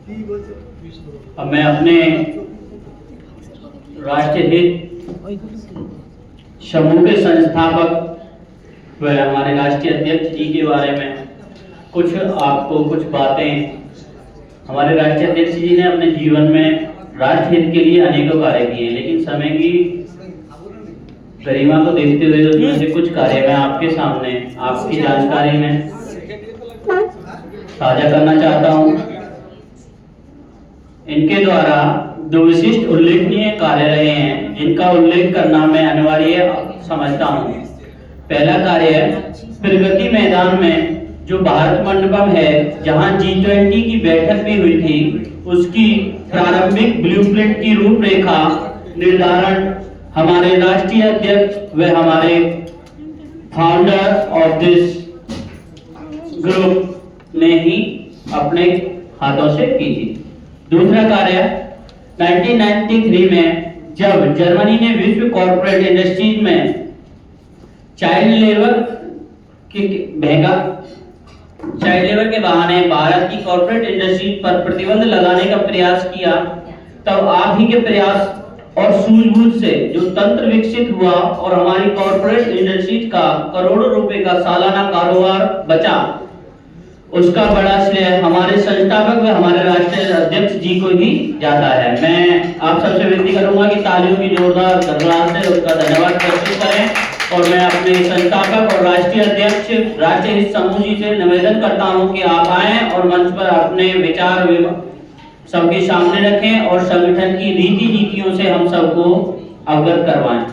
अब मैं अपने राष्ट्रीय हित समूह के संस्थापक व हमारे राष्ट्रीय अध्यक्ष जी के बारे में कुछ बातें। हमारे राष्ट्रीय अध्यक्ष जी ने अपने जीवन में राष्ट्र हित के लिए अनेकों कार्य किए, लेकिन समय की गरिमा को देखते हुए उसमें से कुछ कार्य मैं आपके सामने आपकी जानकारी में साझा करना चाहता हूं। इनके द्वारा दो विशिष्ट उल्लेखनीय कार्य रहे हैं, जिनका उल्लेख करना मैं अनिवार्य समझता हूं। पहला कार्य प्रगति मैदान में जो भारत मंडपम है, जहां G20 की बैठक भी हुई थी, उसकी प्रारंभिक ब्लूप्रिंट की रूपरेखा निर्धारण हमारे राष्ट्रीय अध्यक्ष व हमारे फाउंडर ऑफ दिस ग्रुप ने ही अपने हाथों से की थी। दूसरा कार्य 1993 में जब जर्मनी ने विश्व कॉर्पोरेट इंडस्ट्रीज में चाइल्ड लेबर के बहाने भारत की कॉर्पोरेट इंडस्ट्रीज पर प्रतिबंध लगाने का प्रयास किया, तब आप ही के प्रयास और सूझबूझ से जो तंत्र विकसित हुआ और हमारी कॉर्पोरेट इंडस्ट्रीज का करोड़ों रुपए का सालाना कारोबार बचा, उसका बड़ा श्रेय हमारे संस्थापक व हमारे राष्ट्रीय अध्यक्ष जी को ही जाता है। मैं आप सबसे विनती करूंगा कि तालियों की जोरदार गड़गड़ाहट से उसका धन्यवाद प्रस्तुत करें, और मैं अपने संस्थापक और राष्ट्रीय अध्यक्ष राष्ट्रीय हित समूह जी से निवेदन करता हूं कि आप आएं और मंच पर अपने विचार सबके सामने रखें और संगठन की रीति नीतियों से हम सबको अवगत करवाएं।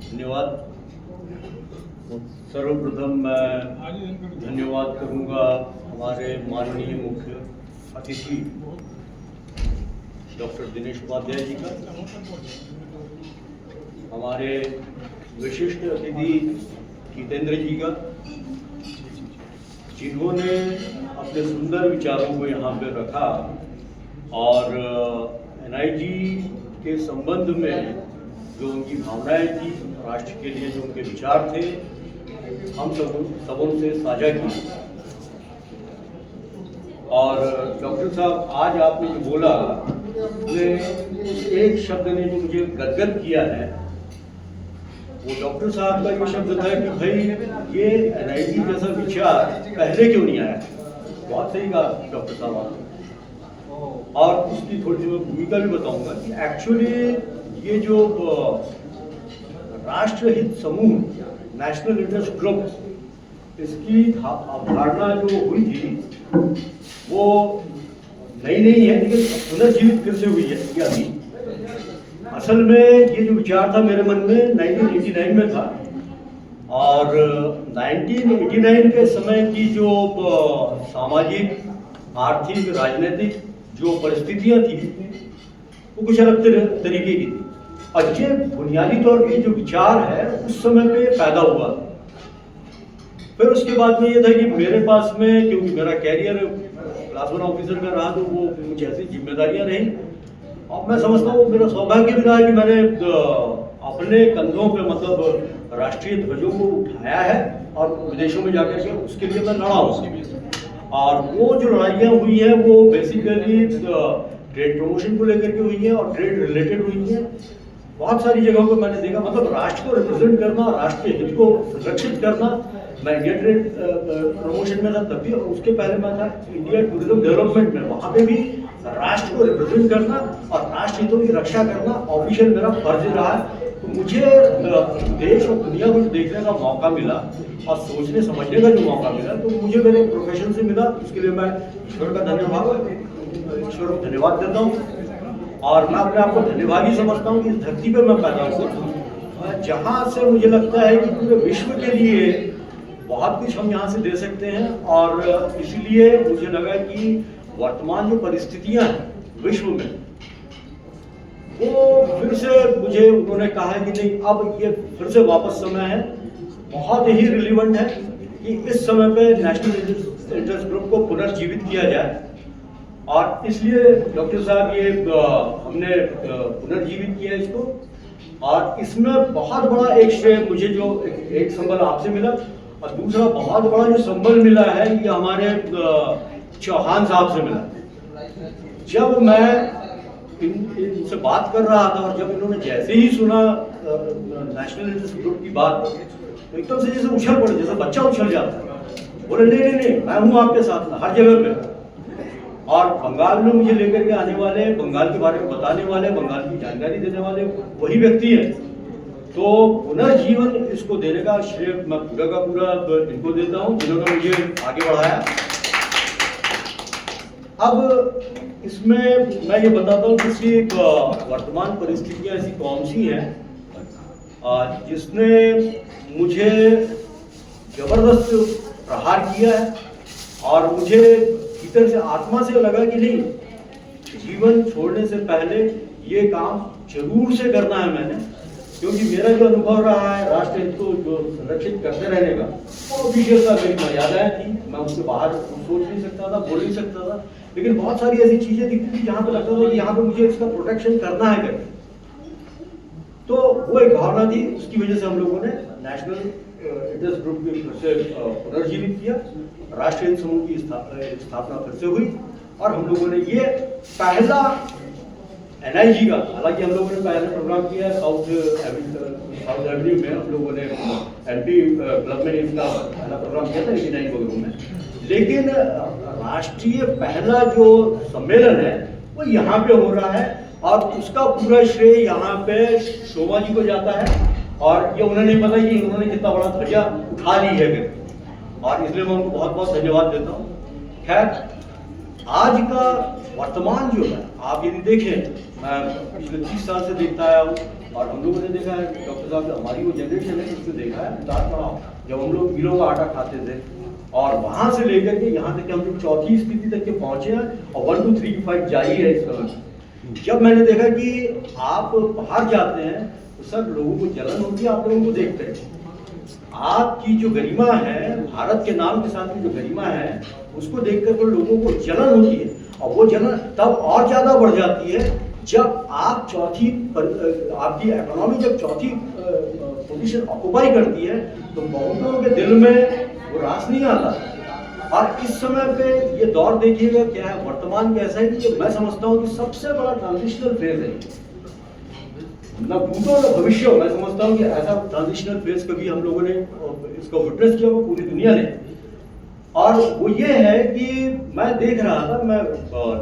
धन्यवाद। सर्वप्रथम मैं धन्यवाद करूंगा हमारे माननीय मुख्य अतिथि डॉक्टर दिनेश उपाध्याय जी का, हमारे विशिष्ट अतिथि जितेंद्र जी का, जिन्होंने अपने सुंदर विचारों को यहाँ पे रखा और NIG के संबंध में जो उनकी भावनाएं थी, राष्ट्र के लिए जो उनके विचार थे, हम सबों से साझा की। और डॉक्टर साहब, आज आपने जो बोला उसमें एक शब्द ने जो मुझे गदगद किया है, वो डॉक्टर साहब का ये शब्द था कि भाई ये NIG जैसा विचार पहले क्यों नहीं आया। बहुत सही कहा डॉक्टर साहब आपने, और उसकी थोड़ी सी मैं भूमिका भी बताऊंगा कि एक्चुअली ये जो राष्ट्र हित समूह नेशनल इंटरेस्ट ग्रुप, इसकी अवधारणा जो हुई थी वो नई नहीं है, लेकिन पुनर्जीवित फिर से हुई है। ये अभी असल में ये जो विचार था मेरे मन में 1989 में था, और 1989 के समय की जो सामाजिक, आर्थिक, राजनीतिक जो परिस्थितियां थी वो कुछ अलग तरीके की थी, और ये बुनियादी तौर पे जो विचार है उस समय पे पैदा हुआ। फिर उसके बाद में ये था कि मेरे पास में, क्योंकि मेरा कैरियर क्लास 1 ऑफिसर का रहा, तो वो मुझे ऐसी जिम्मेदारियां रही, और मैं समझता हूँ मेरा सौभाग्य भी रहा कि मैंने अपने कंधों पे मतलब राष्ट्रीय ध्वजों को उठाया है और विदेशों में जाकर के उसके लिए मैं लड़ा हूँ। और वो जो लड़ाइयाँ हुई हैं वो बेसिकली ट्रेड प्रमोशन को लेकर के हुई है और ट्रेड रिलेटेड हुई है। बहुत सारी जगहों पर मैंने देखा, मतलब राष्ट्र को रिप्रेजेंट करना, राष्ट्रीय हित को संरक्षित करना। मैं इंडिया ट्रेड प्रमोशन में था तब भी, और उसके पहले मैं था इंडिया टूरिज्म डेवलपमेंट में, वहाँ पे भी राष्ट्र को रिप्रेजेंट करना और राष्ट्र हितों की रक्षा करना ऑफिशियल मेरा फर्ज रहा है। तो मुझे देश और दुनिया को देखने का मौका मिला और सोचने समझने का जो मौका मिला, तो मुझे मेरे प्रोफेशन से मिला। उसके लिए मैं ईश्वर का ईश्वर को धन्यवाद देता हूँ, और मैं अपने आप को धन्यवादी समझता हूँ कि इस धरती पर मैं पैदा हुआ, जहाँ से मुझे लगता है कि पूरे विश्व के लिए बहुत कुछ हम यहाँ से दे सकते हैं। और इसलिए मुझे लगा कि वर्तमान जो परिस्थितियाँ हैं विश्व में, वो फिर से मुझे उन्होंने कहा है कि नहीं, अब ये फिर से वापस समय है, बहुत ही रिलीवेंट है कि इस समय पे नेशनल इंटरेस्ट ग्रुप को पुनर्जीवित किया जाए। और इसलिए डॉक्टर साहब ये हमने पुनर्जीवित किया इसको, और इसमें बहुत बड़ा एक श्रेय मुझे जो एक संबल आपसे मिला, और दूसरा बहुत बड़ा जो संबल मिला है ये हमारे चौहान साहब से मिला। जब मैं इनसे बात कर रहा था और जब इन्होंने जैसे ही सुना नेशनल इंटरेस्ट ग्रुप की बात, तो एकदम से जैसे उछल पड़े, जैसे बच्चा उछल जाता है। बोले नहीं, मैं हूँ आपके साथ हर जगह पे। और बंगाल में मुझे लेकर के आने वाले, बंगाल के बारे में बताने वाले, बंगाल की जानकारी देने वाले वही व्यक्ति हैं। तो पुनर्जीवन इसको देने का श्रेय मैं पूरा का पूरा इनको देता हूँ, जिन्होंने मुझे आगे बढ़ाया। अब इसमें मैं ये बताता हूँ कि इसकी वर्तमान परिस्थितियाँ ऐसी कौन सी हैं जिसने मुझे जबरदस्त प्रहार किया है और मुझे भीतर से आत्मा से लगा कि नहीं, जीवन छोड़ने से पहले ये काम जरूर से करना है मैंने, क्योंकि मेरा जो अनुभव रहा है राष्ट्र हित को जो संरक्षित करते रहने का, वो विशेषता मेरी मर्यादाएं थी। मैं उसके बाहर सोच नहीं सकता था, बोल नहीं सकता था, लेकिन बहुत सारी ऐसी चीजें दिखती थी जहाँ पे लगता था कि यहाँ पे मुझे इसका प्रोटेक्शन करना है करके। तो वो एक भावना थी, उसकी वजह से हम लोगों ने नेशनल इंटरेस्ट ग्रुप से पुनर्जीवित किया। राष्ट्रीय हित समूह की स्थापना फिर से हुई और हम लोगों ने ये पहला NIG का, हालांकि हम लोगों ने पहले प्रोग्राम किया साउथ एवेन्यू में, हम लोगों ने MP क्लब में इसका पहला प्रोग्राम किया था 89 वगैरह में, लेकिन राष्ट्रीय पहला जो सम्मेलन है वो यहाँ पे हो रहा है और उसका पूरा श्रेय यहाँ पे शोभा जी को जाता है। और ये उन्हें नहीं पता कि उन्होंने कितना बड़ा ध्वजा उठा ली है, और इसलिए मैं उनको बहुत बहुत धन्यवाद देता हूँ। खैर, आज का वर्तमान जो है, आप यदि देखें, मैं पिछले 30 साल से देखता आया हूँ और हम लोगों ने देखा है, डॉक्टर साहब हमारी वो जनरेशन है उसको देखा है, जब हम लोग किलो का आटा खाते थे और वहां से लेकर के यहाँ तक कि हम लोग चौथी स्थिति तक के पहुंचे हैं और 1 2 3 की फाइट जारी है इस समय। जब मैंने देखा कि आप बाहर जाते हैं तो सब लोगों को जलन होती है, आप लोगों को देखते हैं। आपकी जो गरिमा है, भारत के नाम के साथ में जो गरिमा है, उसको देखकर तो लोगों को जलन होती है और वो जलन तब और ज्यादा बढ़ जाती है जब आप आपकी इकोनॉमी जब चौथी पोजीशन ऑक्युपाई करती है तो बहुतों के दिल में वो रास नहीं आता। और इस समय पे ये दौर देखिएगा क्या है, वर्तमान कैसा है कि मैं समझता हूँ कि सबसे बड़ा ट्रांजिशनल फेज है, न भूतो न भविष्य। मैं समझता हूँ कि ऐसा ट्रांजिशनल फेज कभी हम लोगों ने इसको विटनेस किया वो पूरी दुनिया ने। और वो ये है कि मैं देख रहा था, मैं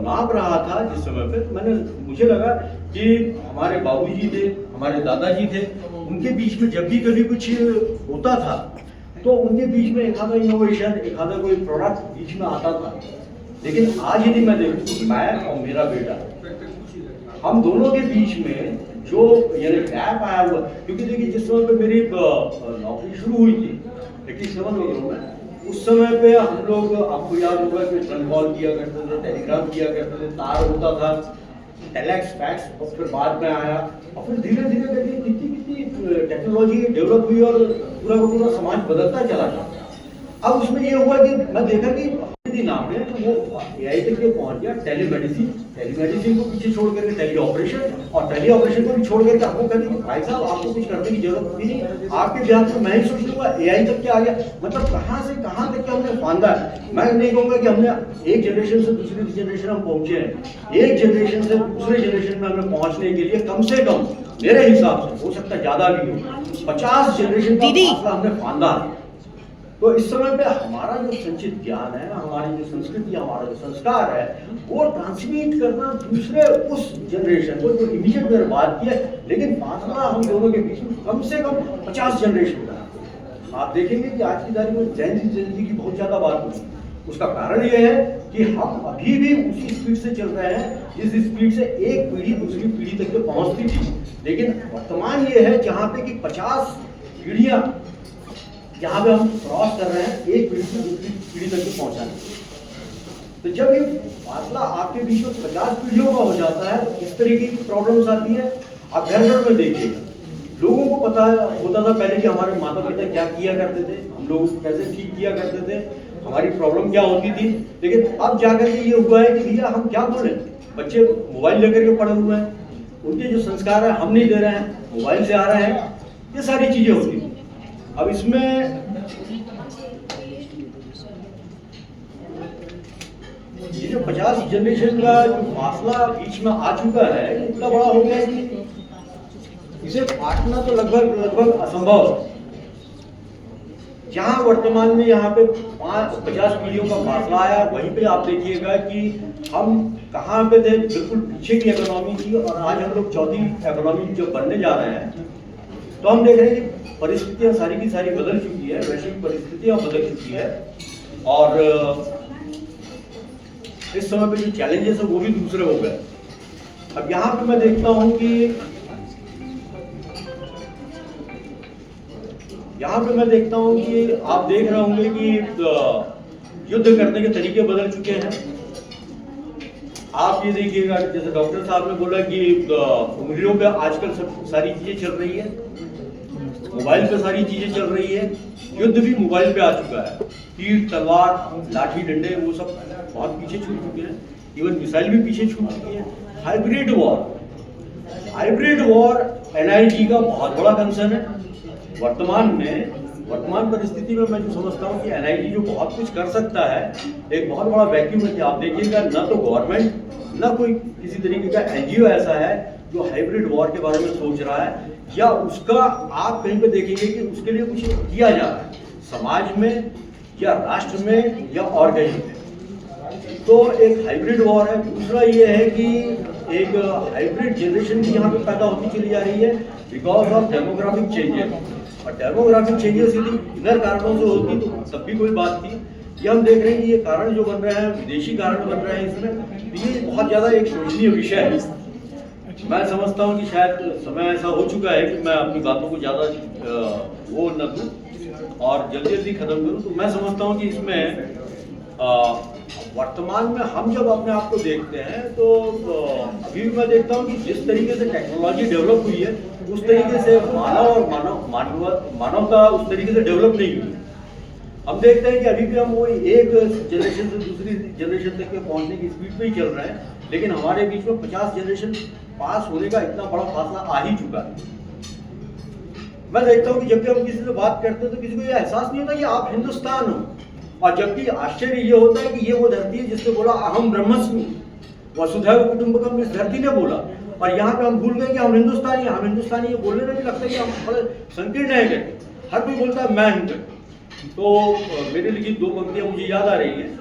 नाप रहा था जिस समय पे, मुझे लगा कि हमारे बाबूजी थे, हमारे दादाजी थे, उनके बीच में जब भी कभी कुछ होता था तो उनके बीच में एक आधा इनोवेशन, एक आधा कोई प्रोडक्ट बीच में आता था। लेकिन आज यदि मैं देखूँ, मैं और मेरा बेटा, हम दोनों के बीच में जो यानी गैप आया हुआ, क्योंकि देखिए जिस समय पे मेरी नौकरी शुरू हुई थी 87 में, उस समय पे हम लोग, आपको याद होगा कि ट्रन कॉल किया करते थे, टेलीग्राम किया करते थे, तार होता था, टेलेक्स, फैक्स, और फिर बाद में आया और फिर धीरे धीरे करके कितनी टेक्नोलॉजी डेवलप हुई और पूरा का पूरा समाज बदलता चला गया। अब उसमें ये हुआ कि मैं देखा कि नाम है तो वो AI तक के पहुंच गया। टेलीमेडिसिन को पीछे छोड़ करके टेली ऑपरेशन, और टेली ऑपरेशन को भी छोड़ करके आपको कहते हैं भाई साहब आपको कुछ करने की जरूरत नहीं, आपके ध्यान में मैं ही सोच लूंगा, AI तक के आ गया। मतलब कहां से कहां तक के हमने फांदा है। मैं नहीं कहूंगा कि हमने एक जनरेशन से दूसरी जनरेशन हम पहुंचे हैं, एक जनरेशन से दूसरे जनरेशन में हमें पहुंचने के लिए कम से कम मेरे हिसाब से, हो सकता है ज्यादा भी हो, 50 जनरेशन का फासला हमने फांदा है। तो इस समय पे हमारा जो संचित ज्ञान है, हमारी जो संस्कृति, हमारा जो संस्कार है, वो ट्रांसमिट करना दूसरे उस जनरेशन को जो इमीडिएट मेरे बात की है, लेकिन फासला हम दोनों के बीच में कम से कम 50 जनरेशन का। आप देखेंगे कि आज की तारीख में जेन जी की बहुत ज्यादा बात होती है। उसका कारण यह है कि हम अभी भी उसी स्पीड से चल रहे हैं जिस स्पीड से एक पीढ़ी दूसरी पीढ़ी तक के पहुंचती थी। लेकिन वर्तमान ये है जहाँ पे कि 50 पीढ़ियां जहाँ पे हम क्रॉस कर रहे हैं, एक पीढ़ी से दूसरी पीढ़ी तक के पहुंचाने। तो जब ये फासला आपके बीच में 50 पीढ़ियों का हो जाता है तो इस तरीके की प्रॉब्लम्स आती है। आप घर घर में देखिएगा, लोगों को पता होता था पहले कि हमारे माता पिता क्या किया करते थे, हम लोग कैसे ठीक किया करते थे, हमारी प्रॉब्लम क्या होती थी। लेकिन अब जाकर के ये हुआ है कि भैया हम क्या बोले, बच्चे मोबाइल लेकर के पड़े हुए हैं, उनके जो संस्कार है हम नहीं दे रहे हैं, मोबाइल से आ रहे हैं, ये सारी चीजें होती हैं। अब इसमें 50 जनरेशन का जो फासला बीच में आ चुका है इतना बड़ा हो गया कि इसे काटना तो लगभग असंभव है। जहां वर्तमान में यहाँ पे 50 पीढ़ियों का फासला आया, वहीं पे आप देखिएगा कि हम कहाँ पे थे, बिल्कुल पीछे की इकोनॉमी थी और आज हम लोग चौथी इकोनॉमी जो बनने जा रहे हैं। तो हम देख रहे हैं कि परिस्थितियां सारी की सारी बदल चुकी है, वैश्विक परिस्थितियां बदल चुकी है और इस समय पे जो चैलेंजेस है वो भी दूसरे हो गए। अब यहाँ पे मैं देखता हूँ कि आप देख रहे होंगे कि युद्ध करने के तरीके बदल चुके हैं। आप ये देखिएगा, जैसे डॉक्टर साहब ने बोला कि उंगलियों पे आजकल सब सारी चीजें चल रही है, मोबाइल पे सारी चीजें चल रही है, युद्ध भी मोबाइल पे आ चुका है। तीर तलवार लाठी डंडे वो सब बहुत पीछे छूट चुके हैं, इवन मिसाइल भी पीछे छूट चुकी है। हाइब्रिड वॉर NIG का बहुत बड़ा कंसर्न है। वर्तमान परिस्थिति में मैं जो समझता हूँ कि NIG जो बहुत कुछ कर सकता है, एक बहुत बड़ा वैक्यूम है। आप देखिएगा, ना तो गवर्नमेंट ना कोई किसी तरीके का NGO ऐसा है जो हाइब्रिड वॉर के बारे में सोच रहा है, या उसका आप कहीं पे देखेंगे कि उसके लिए कुछ किया जा रहा है समाज में या राष्ट्र में या और कहीं पे। तो एक हाइब्रिड वॉर है। दूसरा ये है कि एक हाइब्रिड जनरेशन भी यहाँ पे पैदा होती चली जा रही है बिकॉज ऑफ डेमोग्राफिक चेंजेस। और डेमोग्राफिक चेंजेस यदि इधर कारणों से होती तो तब भी कोई बात थी। ये हम देख रहे हैं कि ये कारण जो बन रहे हैं, विदेशी कारण बन रहे हैं इसमें, तो ये बहुत ज़्यादा एक सोचनीय विषय है। मैं समझता हूँ कि शायद समय ऐसा हो चुका है कि मैं अपनी बातों को ज़्यादा वो न दूँ और जल्दी खत्म करूँ। तो मैं समझता हूँ कि इसमें वर्तमान में हम जब अपने आप को देखते हैं तो अभी भी मैं देखता हूँ कि जिस तरीके से टेक्नोलॉजी डेवलप हुई है उस तरीके से मानवता उस तरीके से डेवलप नहीं हुई। हम देखते हैं कि अभी भी हम वो एक जनरेशन से दूसरी जनरेशन तक के पहुंचने की स्पीड पे ही चल रहे हैं, लेकिन हमारे बीच में 50 जनरेशन पास होने का इतना बड़ा फासला आ ही चुका है। मैं देखता हूँ कि जब भी हम किसी से बात करते हैं तो किसी को ये एहसास नहीं होता कि आप हिंदुस्तान हो, और जबकि आश्चर्य ये होता है कि ये वो धरती है जिसने बोला अहम ब्रह्मस्मि वसुधैव कुटुंबकम, इस धरती ने बोला। और यहाँ पे हम भूल गए कि हम हिंदुस्तानी ये बोलने में भी लगता है कि हम बड़े संकीर्ण है करके। हर कोई बोलता है मैं हिंदू। तो मेरे लिखित 2 पंक्तियां मुझे याद आ रही हैं।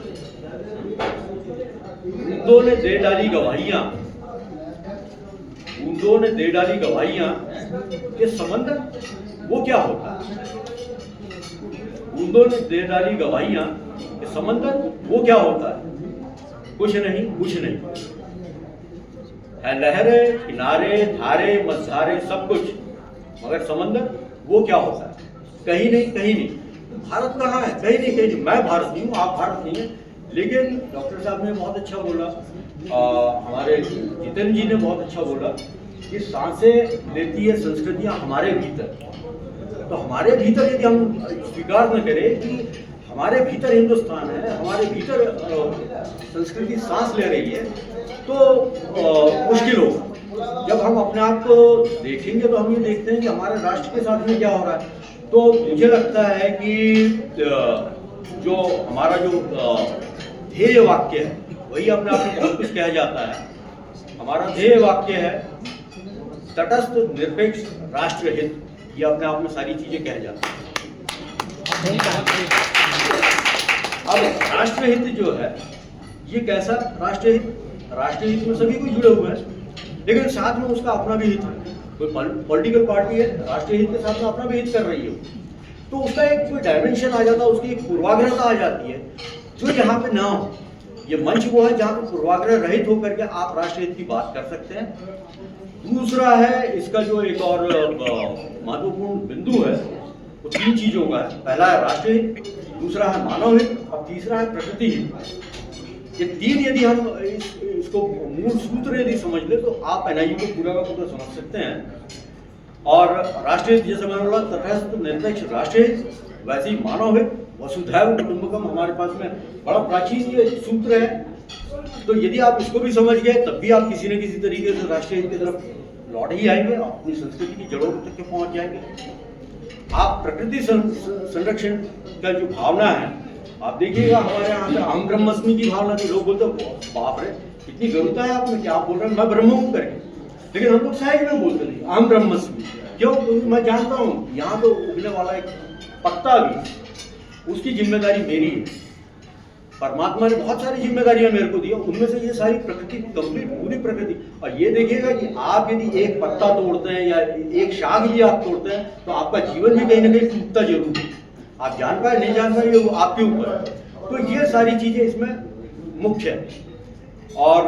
ऊँटों ने दे डाली गवाहियां कि समंदर वो क्या होता है। ऊँटों ने दे डाली गवाहियां कि समंदर वो क्या होता है। कुछ नहीं है लहरे किनारे धारे मझधारे सब कुछ, मगर समंदर वो क्या होता है। कहीं नहीं। भारत कहाँ है? कहीं नहीं। मैं भारत नहीं हूँ, आप भारत नहीं है। लेकिन डॉक्टर साहब ने बहुत अच्छा बोला, हमारे जितेंद्र जी ने बहुत अच्छा बोला कि सांसें लेती है संस्कृतियाँ हमारे भीतर। तो हमारे भीतर यदि हम स्वीकार न करें कि हमारे भीतर हिंदुस्तान है, हमारे भीतर संस्कृति सांस ले रही है, तो मुश्किल होगा। जब हम अपने आप को देखेंगे तो हम ये देखते हैं कि हमारे राष्ट्र के साथ में क्या हो रहा है। तो मुझे लगता है कि जो हमारा जो ध्येय वाक्य है वही अपने आप में बहुत कुछ कहा जाता है। हमारा ध्येय वाक्य है तटस्थ निरपेक्ष राष्ट्रहित। ये अपने आप में सारी चीजें कह जाती हैं। अब राष्ट्रहित जो है ये कैसा राष्ट्रहित? राष्ट्रहित में सभी कोई जुड़े हुए हैं, लेकिन साथ में उसका अपना भी हित है। कोई पॉलिटिकल पार्टी है, राष्ट्रीय हित के साथ में अपना भी हित कर रही है, तो उसका एक कोई डायमेंशन आ जाता है, उसकी एक पूर्वाग्रहता आ जाती है जो यहाँ पे ना हो। ये मंच वो है जहाँ पे पूर्वाग्रह रहित होकर के आप राष्ट्रीय हित की बात कर सकते हैं। दूसरा है इसका जो एक और महत्वपूर्ण बिंदु है वो 3 चीजों का है। पहला है राष्ट्रीय हित, दूसरा है मानव हित और तीसरा है प्रकृति हित। ये 3 यदि हम इसको मूल सूत्र यदि समझ ले तो आप NIG को पूरा का पूरा समझ सकते हैं। और राष्ट्रीय हित जैसे मैंने बोला तटस्थ निरपेक्ष राष्ट्रीय हित, वैसे ही मानव हित वसुधैव कुटुंबकम हमारे पास में बड़ा प्राचीन ये सूत्र है। तो यदि आप इसको भी समझ गए तब भी आप किसी न किसी तरीके से राष्ट्रीय हित की तरफ लौट ही आएंगे, अपनी संस्कृति की जड़ों तक के पहुंच जाएंगे। आप प्रकृति संरक्षण का जो भावना है आप देखिएगा हमारे यहाँ पे अहम ब्रह्मस्मि की भावना थी, लोग बोलते बाप रे कितनी गरुता है आप में, क्या आप बोल रहे हैं मैं ब्रह्म हूँ करके। लेकिन हम लोग सहज में बोलते नहीं अहम ब्रह्मस्मि। क्यों? क्योंकि मैं जानता हूँ यहाँ पे उगने वाला एक पत्ता भी उसकी जिम्मेदारी मेरी है। परमात्मा ने बहुत सारी जिम्मेदारियां मेरे को दी, उनमें से ये सारी प्रकृति कंप्लीट पूरी प्रकृति। और ये देखिएगा कि आप यदि एक पत्ता तोड़ते हैं या एक शाख भी आप तोड़ते हैं तो आपका जीवन भी कहीं ना कहीं टूटता जरूर है। आप जान पाए नहीं जान पाए वो आपके ऊपर है। तो ये सारी चीजें इसमें मुख्य है। और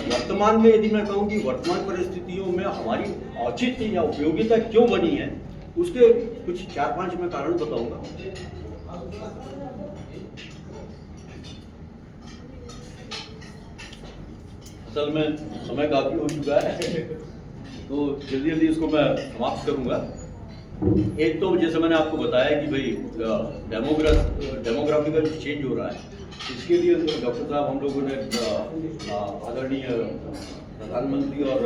वर्तमान में यदि मैं कहूँ कि वर्तमान परिस्थितियों में हमारी औचित्य या उपयोगिता क्यों बनी है, उसके कुछ 4-5 मैं कारण बताऊंगा। असल में समय काफी हो चुका है तो जल्दी जल्दी इसको मैं समाप्त करूंगा। एक तो जैसे मैंने आपको बताया कि भाई डेमोग्राफी का जो चेंज हो रहा है, इसके लिए डॉक्टर साहब हम लोगों ने आदरणीय प्रधानमंत्री और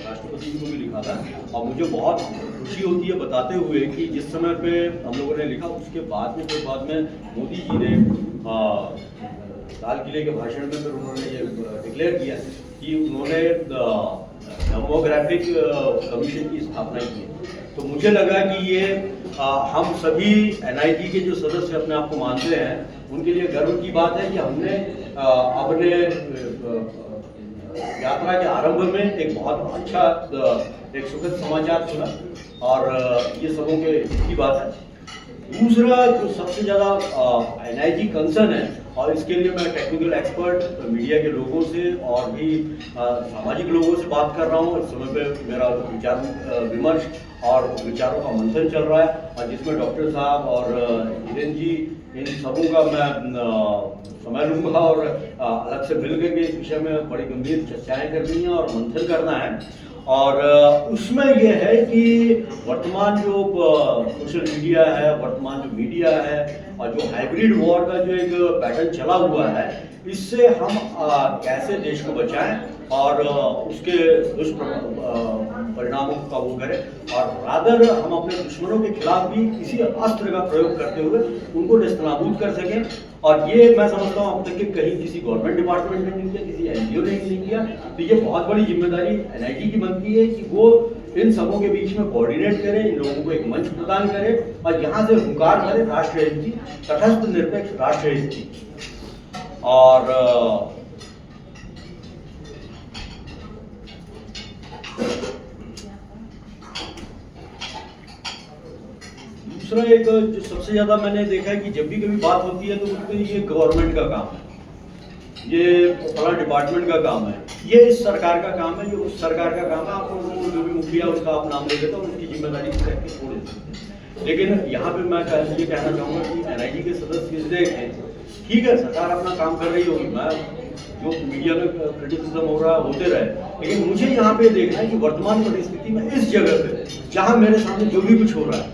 राष्ट्रपति जी को भी लिखा था। और मुझे बहुत खुशी होती है बताते हुए कि जिस समय पे हम लोगों ने लिखा उसके बाद में फिर बाद में मोदी जी ने लाल किले के भाषण में फिर उन्होंने ये डिक्लेयर किया कि उन्होंने डेमोग्राफिक कमीशन की स्थापना की है। तो मुझे लगा कि ये हम सभी NIG के जो सदस्य अपने आप को मानते हैं उनके लिए गर्व की बात है कि हमने अपने यात्रा के आरंभ में एक बहुत अच्छा एक सुखद समाचार सुना और ये सबों के की बात है। दूसरा जो सबसे ज़्यादा NIG कंसर्न है, और इसके लिए मैं टेक्निकल एक्सपर्ट मीडिया के लोगों से और भी सामाजिक लोगों से बात कर रहा हूँ। इस समय पे मेरा विचार विमर्श और विचारों का मंथन चल रहा है और जिसमें डॉक्टर साहब और हिरेन जी इन सबों का मैं समय लूँगा और अलग से मिल करके इस विषय में बड़ी गंभीर चर्चाएँ करनी है और मंथन करना है। और उसमें यह है कि वर्तमान जो सोशल मीडिया है, वर्तमान जो मीडिया है और जो हाइब्रिड वॉर का जो एक पैटर्न चला हुआ है, इससे हम कैसे देश को बचाएं और उसके दुष्परिणामों का वो करें और रादर हम अपने दुश्मनों के खिलाफ भी किसी अस्त्र का प्रयोग करते हुए उनको नेस्तनाबूद कर सकें। और ये मैं समझता हूँ अब तक कि कहीं किसी गवर्नमेंट डिपार्टमेंट ने नहीं किया, किसी NGO ने नहीं किया। तो ये बहुत बड़ी जिम्मेदारी NIG की बनती है कि वो इन सबों के बीच में कोऑर्डिनेट करें, इन लोगों को एक मंच प्रदान करें और यहाँ से हुंकार भरे राष्ट्रहित की, तटस्थ निरपेक्ष राष्ट्रहित की। और दूसरा एक जो सबसे ज्यादा मैंने देखा है कि जब भी कभी बात होती है तो उसमें ये गवर्नमेंट का काम है, ये फला डिपार्टमेंट का काम है, ये इस सरकार का काम है, ये उस सरकार का काम है। आपको जो भी मुखिया उसका आप नाम ले देता हूँ, उसकी जिम्मेदारी छोड़ देते हैं। लेकिन यहाँ पे मैं ये कहना चाहूँगा कि NIG के सदस्य ठीक है, सरकार अपना काम कर रही होगी, मैं जो मीडिया में क्रिटिसिज्म हो रहा होते रहे, लेकिन मुझे यहाँ पे देखना है कि वर्तमान परिस्थिति में इस जगह पे जहाँ मेरे सामने जो भी कुछ हो रहा है,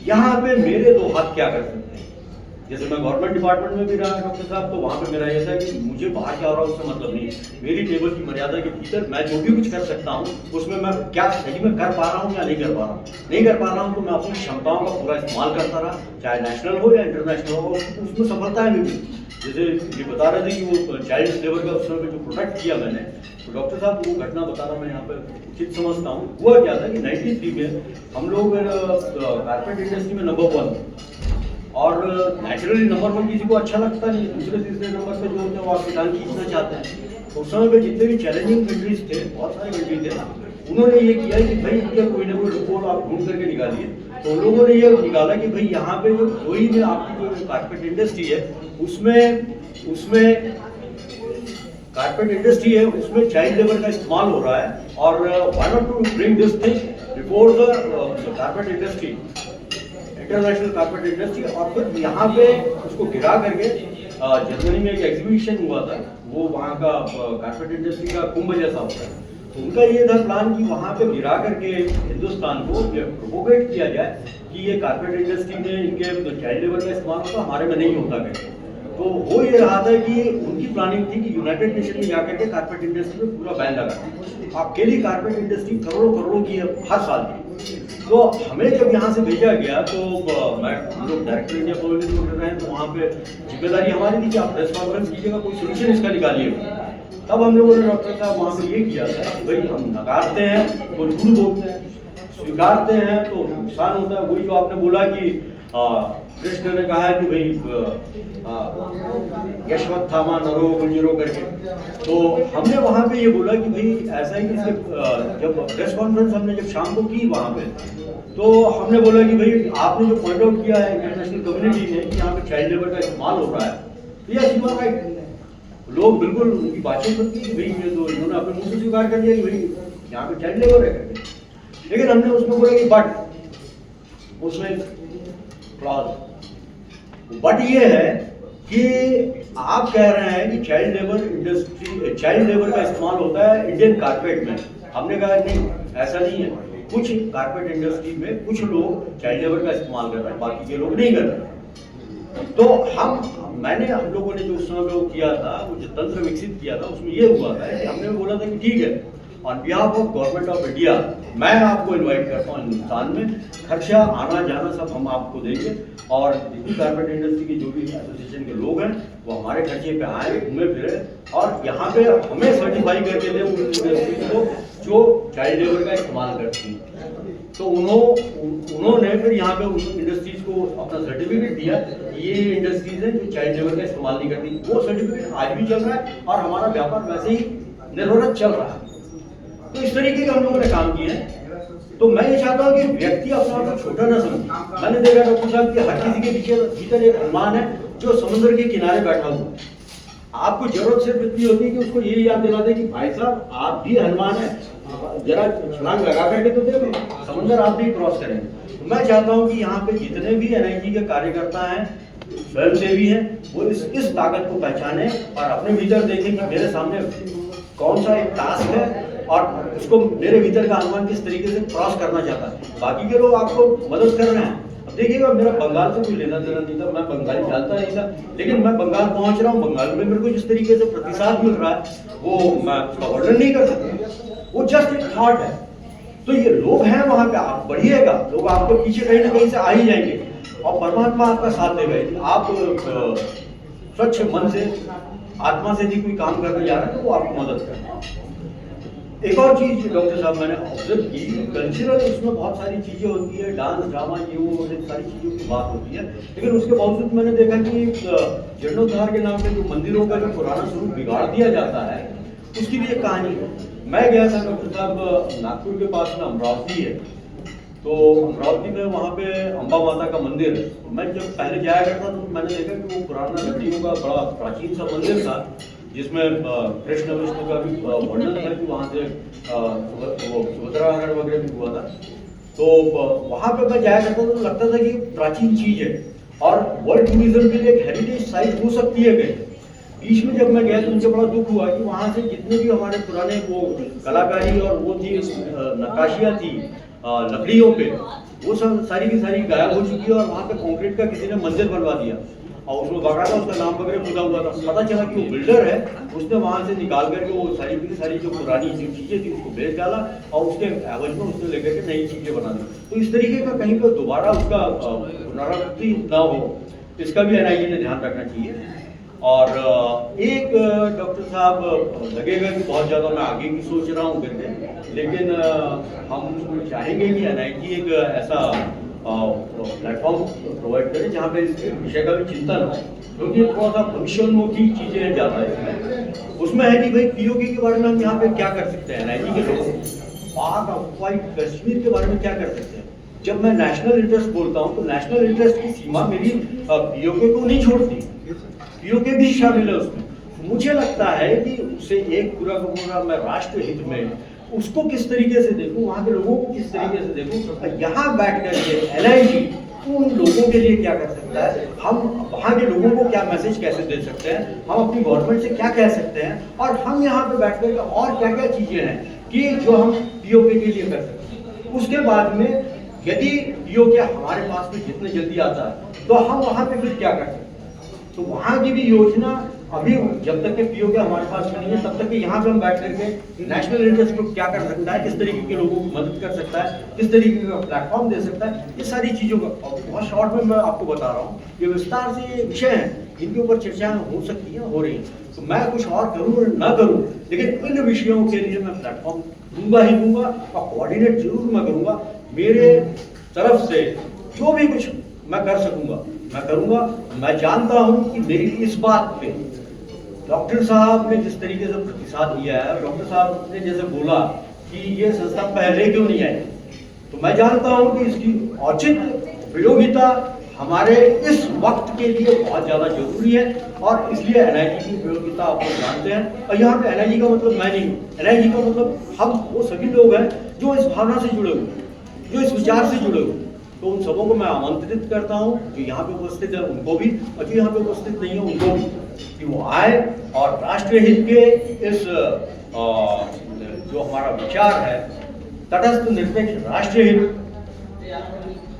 यहाँ पे मेरे दो हाथ क्या कर सकते हैं। जैसे मैं गवर्नमेंट डिपार्टमेंट में भी रहा डॉक्टर साहब, तो वहाँ पे मेरा ये था कि मुझे बाहर क्या हो रहा है उससे मतलब नहीं, मेरी टेबल की मर्यादा के भीतर मैं जो भी कुछ कर सकता हूँ उसमें मैं क्या सही में कर पा रहा हूँ या नहीं कर पा रहा हूँ। नहीं कर पा रहा हूँ तो मैं अपनी क्षमताओं का पूरा इस्तेमाल करता रहा, चाहे नेशनल हो या इंटरनेशनल हो, उसमें सफलताएं भी। जैसे ये बता रहे थे कि वो चाइल्ड लेबर का उस समय जो प्रोटेक्ट किया मैंने, तो डॉक्टर साहब वो घटना बताना मैं यहाँ पे उचित समझता हूँ। हुआ क्या था कि 93 में हम लोग कारपेट इंडस्ट्री में नंबर 1 और नेचुरली नंबर 1 किसी को अच्छा लगता नहीं, दूसरे तीसरे नंबर पे जो होते हैं वो आपकी टांग खींचना चाहते हैं। तो उस समय पे जितने भी चैलेंजिंग कंट्रीज थे, बहुत सारे कंट्री थे, उन्होंने ये किया कि भाई इनका कोई ना कोई रिपोर्ट आप ढूंढ करके निकालिए। तो उन लोगों ने ये निकाला कि भाई यहाँ पे जो कोई में आपकी जो कारपेट इंडस्ट्री है उसमें कारपेट इंडस्ट्री है उसमें चाइल्ड लेबर का इस्तेमाल हो रहा है और why not to bring this thing before the carpet industry, international carpet industry. और फिर यहाँ पे उसको गिरा करके जर्मनी में एक एग्जीबिशन हुआ था, वो वहाँ का कारपेट इंडस्ट्री का कुंभ जैसा होता है। उनका ये था प्लान कि वहाँ पे गिरा करके हिंदुस्तान को प्रोपोगेट किया जाए कि ये कारपेट इंडस्ट्री में इनके चाइल्ड लेबर का इस्तेमाल होता, हमारे में नहीं होता करके। तो हो ये रहा था कि उनकी प्लानिंग थी कि यूनाइटेड नेशन में जाकर के कारपेट इंडस्ट्री में पूरा बैन लगा। अकेली कारपेट इंडस्ट्री करोड़ों करोड़ों की है हर साल की। तो हमें जब यहाँ से भेजा गया तो मैं हम लोग डायरेक्टर इंडिया पॉलिटिक्स में कर रहे हैं, तो वहाँ पे जिम्मेदारी हमारी थी कि आप प्रेस कॉन्फ्रेंस कीजिएगा, कोई सोल्यूशन इसका निकालिएगा। तब हम लोगों ने डॉक्टर साहब वहाँ पे ये किया था कि भाई हम नकारते हैं तो झूठ बोलते हैं, स्वीकारते हैं तो नुकसान होता है। वही जो आपने बोला कि कृष्ण ने कहा है कि भाई यशवंत थामा नरो गुंजरो करके, तो हमने वहाँ पे ये बोला कि भाई ऐसा ही कि जब प्रेस कॉन्फ्रेंस हमने जब शाम को की वहाँ पे, तो हमने बोला कि भाई आपने जो पॉइंट आउट किया है इंटरनेशनल कम्युनिटी ने कि यहाँ पे चाइल्ड लेबर का इस्तेमाल हो रहा है, तो यह सीमा राइट, लोग बिल्कुल उनकी बातचीत करती है भाई ये तो इन्होंने अपने मुंह से स्वीकार कर दिया कि भाई यहाँ पे चाइल्ड लेबर है करके। लेकिन हमने उसमें बोला कि बट उसमें क्लॉज बट ये है कि आप कह रहे हैं कि चाइल्ड लेबर का इस्तेमाल होता है इंडियन कारपेट में। हमने कहा नहीं, ऐसा नहीं है। कुछ कारपेट इंडस्ट्री में कुछ लोग चाइल्ड लेबर का इस्तेमाल कर रहे हैं, बाकी के लोग नहीं कर रहे। तो हम लोगों ने जो उस समय वो किया था, वो जो तंत्र विकसित किया था, उसमें ये हुआ था कि हमने बोला था कि ठीक है, on behalf of government of India मैं आपको इनवाइट करता हूँ हिंदुस्तान में, खर्चा आना जाना सब हम आपको देंगे, और जितनी कारपेट इंडस्ट्री की जो भी एसोसिएशन के लोग हैं वो हमारे खर्चे पे आए, घूमे फिरे, और यहाँ पे हमें सर्टिफाई करके दें उन इंडस्ट्रीज को जो चाइल्ड लेबर का इस्तेमाल करती हैं। तो उन्होंने फिर यहाँ पे उन इंडस्ट्रीज को अपना सर्टिफिकेट दिया, ये इंडस्ट्रीज हैं जो चाइल्ड लेबर का इस्तेमाल नहीं करती। वो सर्टिफिकेट आज भी चल रहा है और हमारा व्यापार वैसे ही निर्भरत चल रहा है। तो इस तरीके के हम लोगों ने काम किए हैं। तो मैं ये चाहता हूँ कि व्यक्ति अपना आप छोटा ना समझे। मैंने देखा डॉक्टर साहब कि हर किसी के भीतर एक हनुमान है जो समुद्र के किनारे बैठा हुआ है। आपको जरूरत सिर्फ इतनी होती है कि उसको ये याद दिला दे कि भाई साहब आप भी हनुमान है, जरा छलांग लगा करके तो देखो, समुद्र आप भी क्रॉस करेंगे। तो मैं चाहता हूँ कि यहाँ पे जितने भी एनआईटी के कार्यकर्ता हैं, स्वयंसेवी हैं, वो इस ताकत को पहचाने और अपने भीतर देखें कि मेरे सामने कौन सा एक टास्क है और उसको मेरे भीतर का अनुमान किस तरीके से क्रॉस करना चाहता है। बाकी के लोग आपको मदद कर रहे हैं। अब देखिएगा, मेरा बंगाल से कोई लेना देना नहीं था, मैं बंगाली जानता नहीं था, लेकिन मैं बंगाल पहुंच रहा हूँ, बंगाल में मेरे को जिस तरीके से प्रतिसाद मिल रहा है वो मैं उसका वर्णन नहीं कर सकता। वो जस्ट एक थॉट है। तो ये लोग हैं वहां पे, आप बढ़िएगा, लोग आपको पीछे कहीं ना कहीं से आ ही जाएंगे और परमात्मा आपका साथ देगा। आप स्वच्छ मन से, आत्मा से यदि कोई काम करने जा रहे हैं तो वो आपको मदद करना। एक और चीज डॉक्टर साहब मैंने ऑब्जर्व की, कल्चरल उसमें बहुत सारी चीजें होती है, डांस ड्रामा ये वो सारी चीजों की बात होती है, लेकिन उसके बावजूद मैंने देखा कि जीर्णोद्धार के नाम पे जो मंदिरों का जो पुराना स्वरूप बिगाड़ दिया जाता है, उसकी भी एक कहानी है। मैं गया था डॉक्टर साहब, नागपुर के पास में अमरावती है, तो अमरावती में वहाँ पे अम्बा माता का मंदिर है। मैं जब पहले जाया करता तो मैंने देखा कि वो पुराना लकड़ियों का बड़ा प्राचीन सा मंदिर था, जिसमें कृष्ण विष्णु का भी वर्णन था कि वहाँ से सुभद्राहरण वगैरह भी हुआ था। तो वहाँ पे मैं जाया करता तो लगता था कि प्राचीन चीज है और वर्ल्ड टूरिज्म के लिए एक हेरिटेज साइट हो सकती है कहीं। बीच में जब मैं गया तो मुझे बड़ा दुख हुआ कि वहाँ से जितने भी हमारे पुराने वो कलाकारी और वो थी नक्काशियाँ थी लकड़ियों पे, वो सब सारी की सारी गायब हो चुकी है और वहाँ पे कंक्रीट का किसी ने मंदिर बनवा दिया और उसमें बाकायदा उसका नाम वगैरह खुदा हुआ था। पता चला कि वो बिल्डर है, उसने वहाँ से निकाल करके वो सारी की सारी जो पुरानी जो चीज़ें थी उसको बेच डाला और उसके एवज में उसने लेकर के नई चीज़ें बना दी। तो इस तरीके का कहीं पर दोबारा उसका पुनरावृत्ति ना हो, इसका भी एनआईए ने ध्यान रखना चाहिए। और एक डॉक्टर साहब लगेगा कि बहुत ज़्यादा मैं आगे की सोच रहा हूँ करके, लेकिन हम चाहेंगे कि एनआईटी एक ऐसा प्लेटफॉर्म प्रोवाइड करें जहाँ पे इस विषय का भी चिंतन हो, क्योंकि थोड़ा सा भविष्योन्मुखी चीज़ें ज़्यादा है। उसमें है कि भाई पीओके के बारे में हम यहाँ पे क्या कर सकते हैं, एनआईटी के लोग पाक अफवाही कश्मीर के बारे में क्या कर सकते हैं। जब मैं नेशनल इंटरेस्ट बोलता हूँ तो नेशनल इंटरेस्ट की सीमा मेरी पीओके को नहीं छोड़ती, पीओके भी शामिल है उसमें। मुझे लगता है कि उसे एक पूरा का पूरा मैं राष्ट्र हित में उसको किस तरीके से देखूं, वहाँ के लोगों को किस तरीके से देखूं, यहाँ बैठ करके एनआईटी उन लोगों के लिए क्या कर सकता है, हम वहाँ के लोगों को क्या मैसेज कैसे दे सकते हैं, हम अपनी गवर्नमेंट से क्या कह सकते हैं, और हम यहाँ पे बैठ करके और क्या क्या चीजें हैं कि जो हम पीओके के लिए कर सकते हैं। उसके बाद में यदि पीओके हमारे पास में जितने जल्दी आता है तो हम वहाँ पे फिर क्या कर सकते हैं। तो वहाँ की भी योजना अभी जब तक के पीओ के हमारे पास में नहीं है, तब तक के यहाँ पे हम बैठ करके नेशनल इंटरेस्ट ग्रुप क्या कर सकता है, किस तरीके के लोगों को मदद कर सकता है, किस तरीके का प्लेटफॉर्म दे सकता है, ये सारी चीज़ों का बहुत शॉर्ट में मैं आपको बता रहा हूँ। ये विस्तार से ये विषय हैं, इनके ऊपर चर्चाएं हो सकती हैं, हो रही हैं। तो मैं कुछ और करूँ ना करूँ, लेकिन इन विषयों के लिए मैं प्लेटफॉर्म दूंगा ही दूंगा और कोऑर्डिनेट जरूर मैं करूँगा। मेरे तरफ से जो भी कुछ मैं कर सकूँगा मैं करूँगा। मैं जानता हूँ कि मेरी इस बात पे डॉक्टर साहब ने जिस तरीके से प्रतिसाद दिया है, डॉक्टर साहब ने जैसे बोला कि ये संस्था पहले क्यों नहीं आई, तो मैं जानता हूँ कि इसकी औचित्य प्रयोगिता हमारे इस वक्त के लिए बहुत ज़्यादा जरूरी है। और इसलिए एनआईजी की उपयोगिता आप लोग जानते हैं। और यहाँ पे एनआईजी का मतलब मैं नहीं हूँ, एनआईजी का मतलब हम वो सभी लोग हैं जो इस भावना से जुड़े हुए, जो इस विचार से जुड़े हुए। तो उन सबों को मैं आमंत्रित करता हूँ, जो यहाँ पे उपस्थित है उनको भी, और जो यहाँ पे उपस्थित नहीं है उनको भी, कि वो आए और राष्ट्रीय हित के इस जो हमारा विचार है तटस्थ निरपेक्ष राष्ट्रीय हित,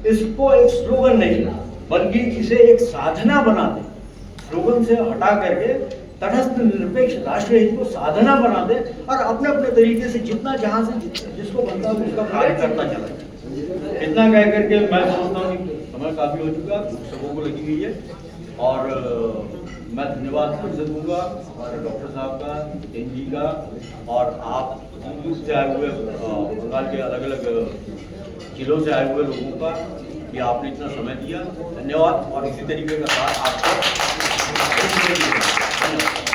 इसको एक स्लोगन नहीं बल्कि इसे एक साधना बना दे। स्लोगन से हटा करके तटस्थ निरपेक्ष राष्ट्रीय हित को साधना बना दे और अपने अपने तरीके से जितना जहाँ से जिसको बनता है उसका कार्य करता चला जाए। इतना कह करके मैं समझता हूँ कि समय काफी हो चुका, सबों को लगी हुई है। और मैं धन्यवाद फिर से दूंगा हमारे डॉक्टर साहब का, जितेंद्र जी का, और आप से आए हुए बंगाल के अलग अलग जिलों से आए हुए लोगों का, कि आपने इतना समय दिया। धन्यवाद। और इसी तरीके का साथ आपको धन्यवाद।